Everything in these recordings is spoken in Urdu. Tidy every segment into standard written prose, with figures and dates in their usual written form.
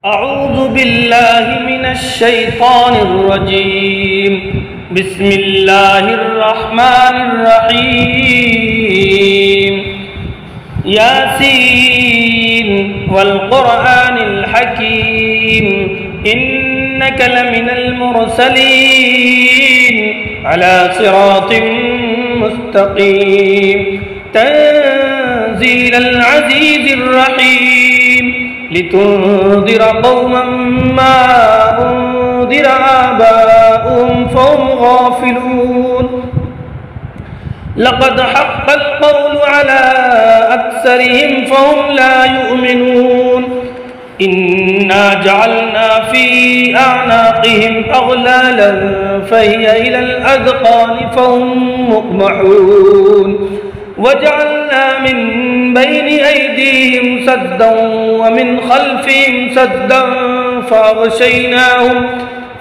أعوذ بالله من الشيطان الرجيم. بسم الله الرحمن الرحيم. ياسين والقرآن الحكيم إنك لمن المرسلين على صراط مستقيم تنزيل العزيز الرحيم لتنذر قوما ما أنذر آباؤهم فهم غافلون. لقد حق القول على أكثرهم فهم لا يؤمنون. إنا جعلنا في أعناقهم أغلالا فهي إلى الأذقان فهم مقمحون. وجعلنا من بين أيديهم سدا ومن خلفهم سدا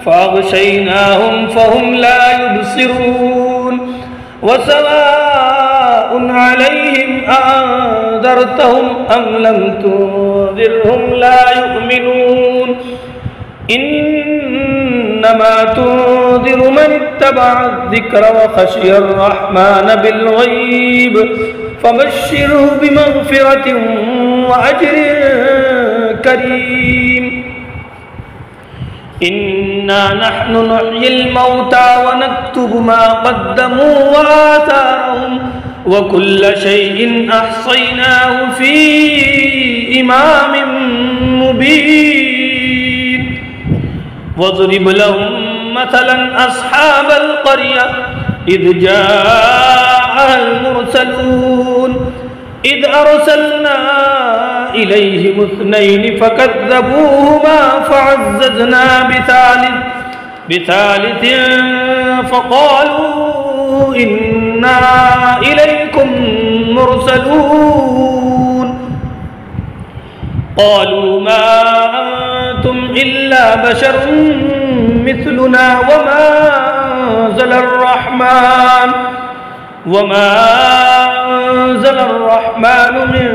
فأغشيناهم فهم لا يبصرون. وسواء عليهم أأنذرتهم أم لم تنذرهم لا يؤمنون. إنما تنذر من اتبع الذكر وخشي الرحمن بالغيب فبشره بمغفرة وأجر كريم. إنا نحن نحيي الموتى ونكتب ما قدموا وآثارهم وكل شيء أحصيناه في إمام مبين. واضرب لهم مثلا أصحاب القرية إذ جاءها المرسلون إذ أرسلنا إليهم اثنين فكذبوهما فعززنا بثالث فقالوا إنا إليكم مرسلون. قالوا ما أنتم إلا بشر مثلنا وما أنزل الرحمن من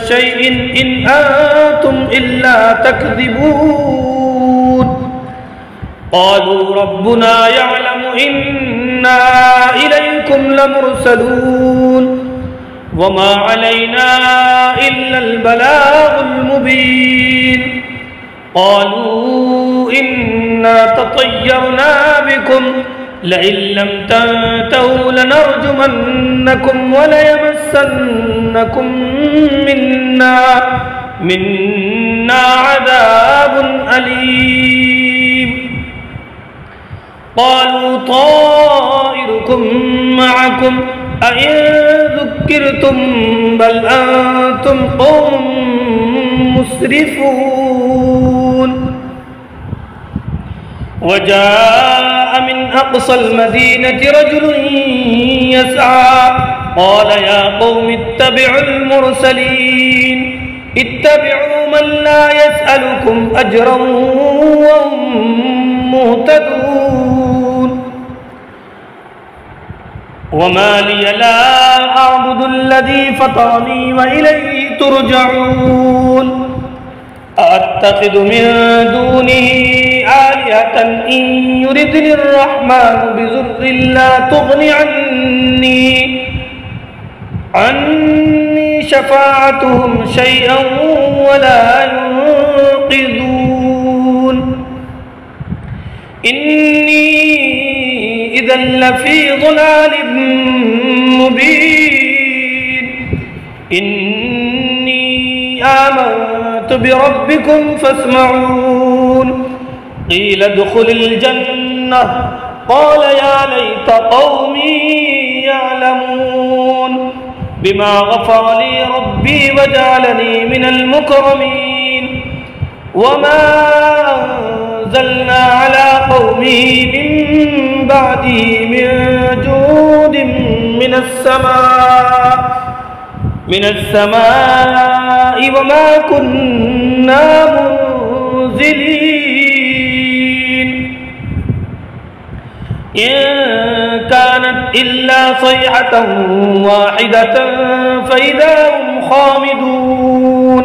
شيء إن أنتم إلا تكذبون. قالوا ربنا يعلم إنا إليكم لمرسلون وما علينا إلا البلاغ المبين. قالوا إنا تطيرنا بكم لئن لم تنتهوا لنرجمنكم وليمسنكم منا عذاب أليم. قالوا طائركم معكم أئن ذكرتم بل أنتم قوم مسرفون. وجاء من أقصى المدينة رجل يسعى قال يا قوم اتبعوا المرسلين اتبعوا من لا يسألكم أجرا وهم مهتدون. وما لي لا أعبد الذي فطرني وإليه ترجعون. أأتخذ من دونه آلهة إن يردني الرحمن بضر لا تغن عني شفاعتهم شيئا ولا ينقذون. إني إذا لفي ضلال مبين. إني آمنت بربكم فاسمعون. قيل ادخل الجنة قال يا ليت قومي يعلمون بما غفر لي ربي وجعلني من المكرمين. وما أنزلنا على قومه من بعده من جود من السماء وما كنا منزلين. إن كانت إلا صيحة واحدة فإذا هم خامدون.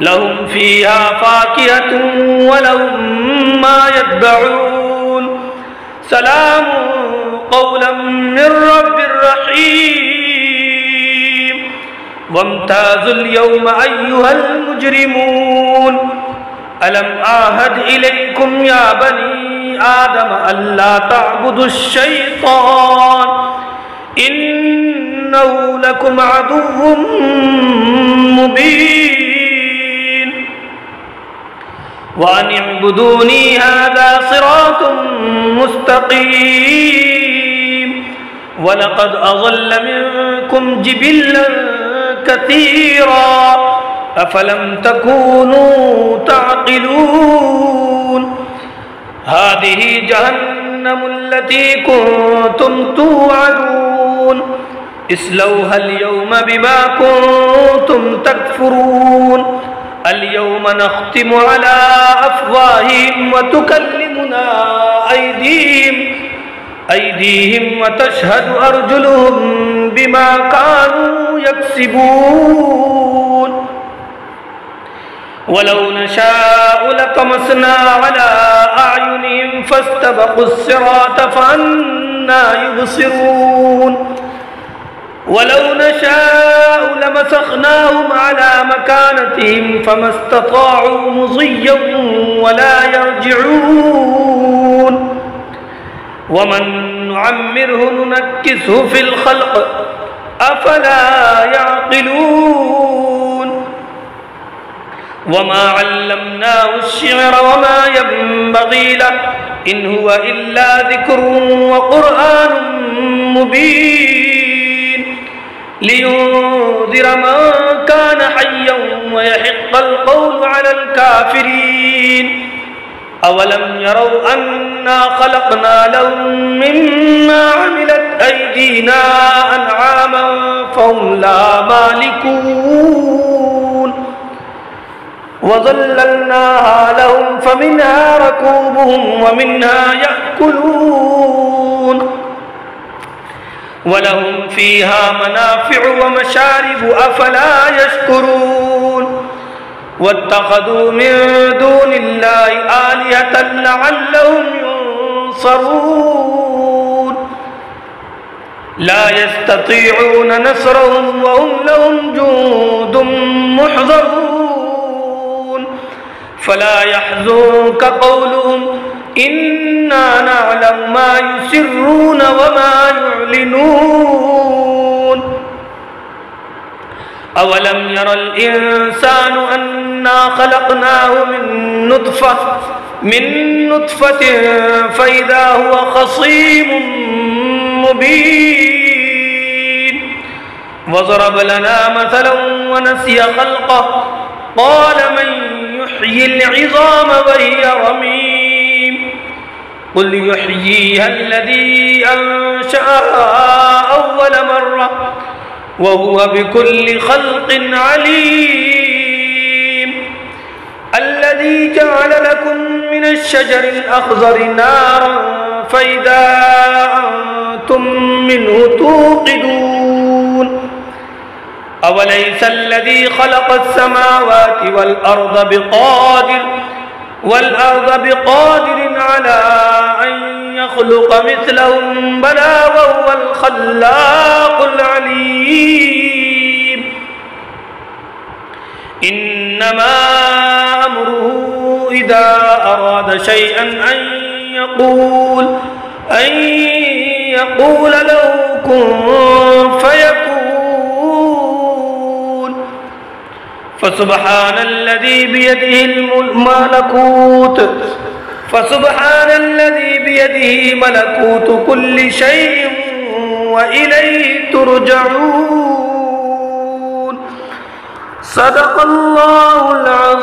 لهم فيها فاكهة ولهم ما يدعون سلام قولا من رب رحيم وامتازوا اليوم أيها المجرمون ألم أعهد إليكم يا بني آدم ألا تعبدوا الشيطان إنه لكم عدو مبين وأن اعبدوني هذا صراط مستقيم ولقد أضل منكم جبلا كثيرا أفلم تكونوا تعقلون هذه جهنم التي كنتم توعدون اصلوها اليوم بما كنتم تكفرون اليوم نختم على أفواههم وتكلمنا أيديهم وتشهد أرجلهم بما كانوا يكسبون ولو نشاء لطمسنا على أعينهم فاستبقوا الصراط فأنى يبصرون ولو نشاء لمسخناهم على مكانتهم فما استطاعوا مضيا ولا يرجعون ومن نعمره ننكسه في الخلق أفلا يعقلون وما علمناه الشعر وما ينبغي له إن هو إلا ذكر وقرآن مبين لينذر من كان حيا ويحق القول على الكافرين أولم يروا أنا خلقنا لهم مما عملت أيدينا أنعاما فهم لا مالكون وظللناها لهم فمنها ركوبهم ومنها يأكلون ولهم فيها منافع ومشارب أفلا يشكرون واتخذوا من دون الله آلهة لعلهم ينصرون لا يستطيعون نصرهم وهم لهم جند محضرون فلا يحزنك قولهم إنا نعلم ما يسرون وما يعلنون أولم ير الإنسان أنا خلقناه من نطفة فإذا هو خصيم مبين وضرب لنا مثلا ونسي خلقه قال من يحيي العظام وهي رميم قل يحييها الذي أنشأها أول مرة وهو بكل خلق عليم الذي جعل لكم من الشجر الأخضر نارا فإذا أنتم منه توقدون أوليس الذي خلق السماوات والأرض بقادر على أن يخلق مثلهم بلى وهو الخلاق العليم إنما أمره إذا أراد شيئا أن يقول له كن فيكون فسبحان الذي بيده ملكوت كل شيء وإليه ترجعون صدق الله العظيم.